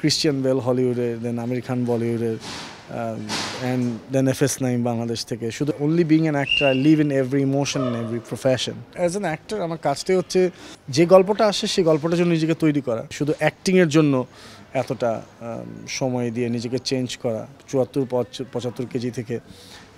Christian Bale হলিউডের, দেন আমির খান বলিউডের, and then FS9 Bangladesh থেকে। শুধু only being an actor, I live in every emotion in every profession. As an actor আমার কাজটাই হচ্ছে যে গল্পটা আসে সেই গল্পটার জন্য নিজেকে তৈরি করা। শুধু অ্যাক্টিংয়ের জন্য এতটা সময় দিয়ে নিজেকে চেঞ্জ করা, 74-75 কেজি থেকে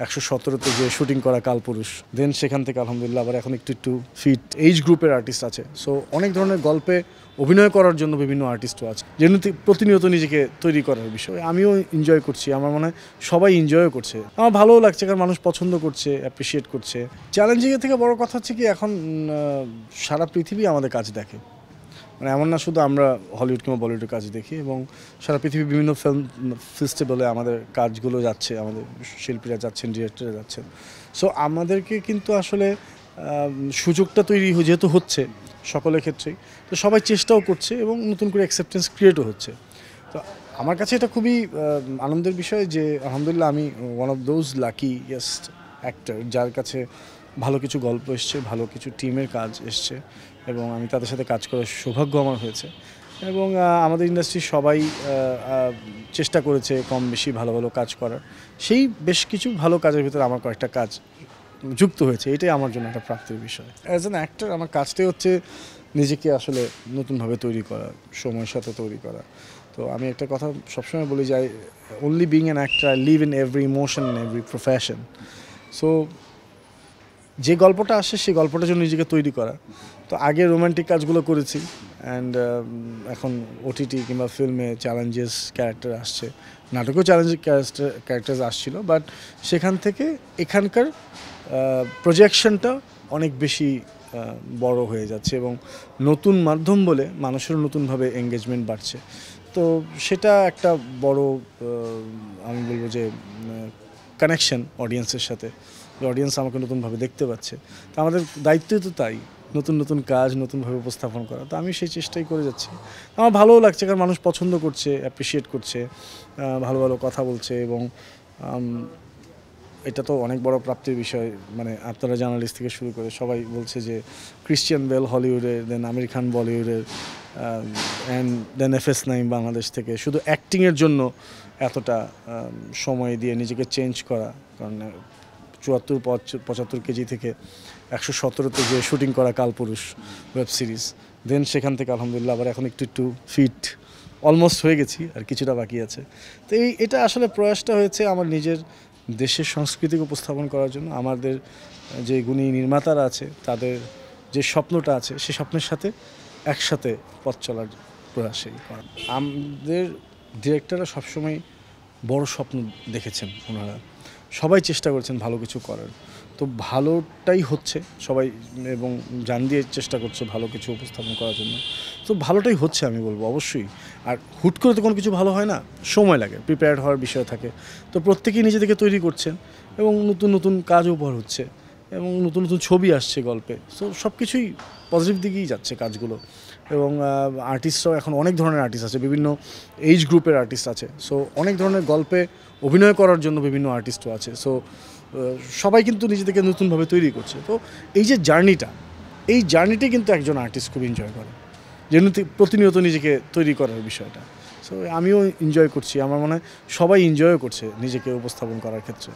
117তে গিয়ে শুটিং করা কালপুরুষ, দেন সেখান থেকে আলহামদুলিল্লাহ আবার এখন একটু ফিট এইজ গ্রুপের আর্টিস্ট আছে। সো অনেক ধরনের গল্পে অভিনয় করার জন্য বিভিন্ন আর্টিস্টও আছে, যেহেতু প্রতিনিয়ত নিজেকে তৈরি করার বিষয়। আমিও এনজয় করছি, আমার মনে হয় সবাই এনজয়ও করছে, আমার ভালোও লাগছে, কারণ মানুষ পছন্দ করছে, অ্যাপ্রিসিয়েট করছে। চ্যালেঞ্জিংয়ের থেকে বড় কথা হচ্ছে কি, এখন সারা পৃথিবী আমাদের কাজ দেখে। মানে এমন না শুধু আমরা হলিউড কিংবা বলিউডের কাজ দেখি, এবং সারা পৃথিবীর বিভিন্ন ফিল্ম ফেস্টিভ্যালে আমাদের কাজগুলো যাচ্ছে, আমাদের শিল্পীরা যাচ্ছেন, ডিরেক্টররা যাচ্ছেন। সো আমাদেরকে কিন্তু আসলে সুযোগটা তৈরি যেহেতু হচ্ছে সকলের ক্ষেত্রেই, তো সবাই চেষ্টাও করছে এবং নতুন করে অ্যাকসেপ্টেন্স ক্রিয়েটও হচ্ছে। তো আমার কাছে এটা খুবই আনন্দের বিষয় যে আলহামদুলিল্লাহ আমি one of those luckiest actor যার কাছে ভালো কিছু গল্প এসছে, ভালো কিছু টিমের কাজ এসছে, এবং আমি তাদের সাথে কাজ করার সৌভাগ্য আমার হয়েছে। এবং আমাদের ইন্ডাস্ট্রির সবাই চেষ্টা করেছে কম বেশি ভালো ভালো কাজ করার। সেই বেশ কিছু ভালো কাজের ভিতরে আমার কয়েকটা কাজ যুক্ত হয়েছে, এটাই আমার জন্য একটা প্রাপ্তির বিষয়। অ্যাজ অ্যান অ্যাক্টর আমার কাজটাই হচ্ছে নিজেকে আসলে নতুনভাবে তৈরি করা, সময়ের সাথে তৈরি করা। তো আমি একটা কথা সবসময় বলি যে only being an actor, I live in every emotion in every profession. So যে গল্পটা আসে সেই গল্পটার জন্য নিজেকে তৈরি করা। তো আগে রোমান্টিক কাজগুলো করেছি, অ্যান্ড এখন OTT কিংবা ফিল্মে চ্যালেঞ্জেস ক্যারেক্টার আসছে, নাটকেও চ্যালেঞ্জেস ক্যারেক্টার আসছিল, বাট সেখান থেকে এখানকার প্রজেকশনটা অনেক বেশি বড় হয়ে যাচ্ছে, এবং নতুন মাধ্যম বলে মানুষেরও নতুনভাবে এঙ্গেজমেন্ট বাড়ছে। তো সেটা একটা বড় আমি বলবো যে কানেকশন অডিয়েন্সের সাথে, অডিয়েন্স আমাকে নতুনভাবে দেখতে পাচ্ছে। তো আমাদের দায়িত্বই তো তাই, নতুন নতুন কাজ নতুনভাবে উপস্থাপন করা। তো আমি সেই চেষ্টাই করে যাচ্ছি, আমার ভালোও লাগছে, কারণ মানুষ পছন্দ করছে, অ্যাপ্রিসিয়েট করছে, ভালো ভালো কথা বলছে, এবং এটা তো অনেক বড় প্রাপ্তির বিষয়। মানে আপনারা জার্নালিস্ট থেকে শুরু করে সবাই বলছে যে ক্রিশ্চিয়ান বেল হলিউডের, দেন আমির খান বলিউডের, অ্যান্ড দেন FS9 বাংলাদেশ থেকে। শুধু অ্যাক্টিংয়ের জন্য এতটা সময় দিয়ে নিজেকে চেঞ্জ করা, কারণ 74-75 কেজি থেকে 117তে গিয়ে শুটিং করা কালপুরুষ ওয়েব সিরিজ, দেন সেখান থেকে আলহামদুলিল্লাহ আবার এখন একটু ফিট অলমোস্ট হয়ে গেছি, আর কিছুটা বাকি আছে। তো এটা আসলে প্রয়াসটা হয়েছে আমার নিজের দেশের সংস্কৃতিকে উপস্থাপন করার জন্য। আমাদের যে গুণী নির্মাতারা আছে তাদের যে স্বপ্নটা আছে, সেই স্বপ্নের সাথে একসাথে পথ চলার প্রয়াসেই করা। আমাদের ডিরেক্টররা সবসময় বড় স্বপ্ন দেখেছেন, ওনারা সবাই চেষ্টা করেছেন ভালো কিছু করার। তো ভালোটাই হচ্ছে সবাই, এবং জান দিয়ে চেষ্টা করছে ভালো কিছু উপস্থাপন করার জন্য। তো ভালোটাই হচ্ছে আমি বলবো অবশ্যই। আর হুট করে তো কোনো কিছু ভালো হয় না, সময় লাগে, প্রিপেয়ার্ড হওয়ার বিষয় থাকে। তো প্রত্যেকেই নিজেদেরকে তৈরি করছেন, এবং নতুন নতুন কাজ উপহার হচ্ছে, এবং নতুন নতুন ছবি আসছে গল্পে। সো সব কিছুই পজিটিভ দিকেই যাচ্ছে কাজগুলো। এবং আর্টিস্টরাও এখন অনেক ধরনের আর্টিস্ট আছে, বিভিন্ন এইজ গ্রুপের আর্টিস্ট আছে। সো অনেক ধরনের গল্পে অভিনয় করার জন্য বিভিন্ন আর্টিস্টও আছে। সো সবাই কিন্তু নিজেদেরকে নতুনভাবে তৈরি করছে। তো এই যে জার্নিটাই কিন্তু একজন আর্টিস্ট খুব এনজয় করে, যেহেতু প্রতিনিয়ত নিজেকে তৈরি করার বিষয়টা। সো আমিও এনজয় করছি, আমার মনে হয় সবাই এনজয়ও করছে নিজেকে উপস্থাপন করার ক্ষেত্রে।